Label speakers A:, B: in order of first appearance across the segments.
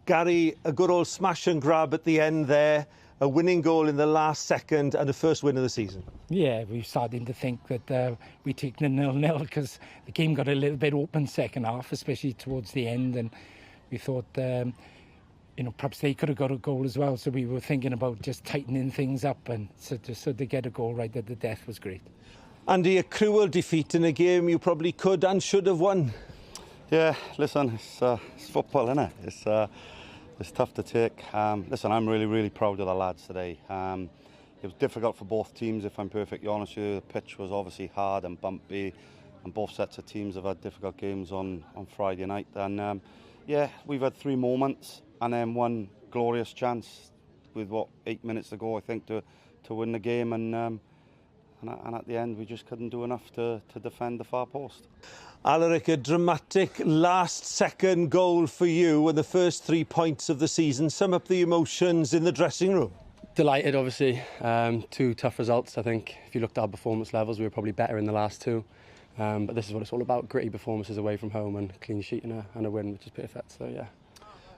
A: Gary, a good old smash and grab at the end there, a winning goal in the last second and the first win of the season. Yeah, we're starting to think that we take the 0-0 because the game got a little bit open second half, especially towards the end, and we thought, perhaps they could have got a goal as well. So we were thinking about just tightening things up, and so to get a goal right at the death was great. Andy, a cruel defeat in a game you probably could and should have won.
B: Yeah, listen, it's football, isn't it? It's tough to take. Listen, I'm really proud of the lads today. It was difficult for both teams, if I'm perfectly honest with you. The pitch was obviously hard and bumpy, and both sets of teams have had difficult games on Friday night. And yeah, we've had 3 moments and then one glorious chance with 8 minutes to go, I think, to win the game. And at the end, we just couldn't do enough to defend the far post. Alaric, a dramatic last-second goal for you and the first 3 points of the season. Sum up the emotions in the dressing room.
C: Delighted, obviously. 2 tough results. I think if you looked at our performance levels, we were probably better in the last 2. But this is what it's all about, gritty performances away from home and a clean sheet and a win, which is perfect. So, yeah.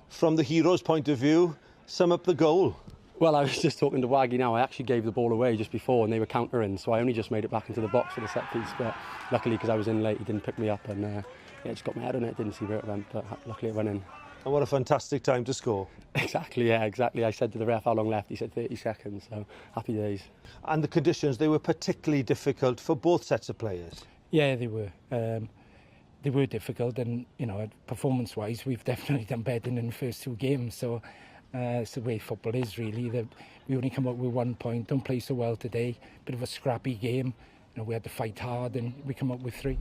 C: From the hero's point of view, sum up the goal. Well, I was just talking to Waggy now. I actually gave the ball away just before and they were countering, so I only just made it back into the box for the set piece. But luckily, because I was in late, he didn't pick me up and just got my head on it. Didn't see where it went, but luckily it went in. And what a fantastic time to score. Exactly, yeah, exactly. I said to the ref how long left. He said 30 seconds, so happy days. And the conditions, they were particularly difficult for both sets of players. Yeah, they were. They were difficult, and performance-wise, we've definitely done better than in the first 2 games. So it's the way football is, really. That we only come up with 1 point, don't play so well today. Bit of a scrappy game. We had to fight hard, and we come up with 3.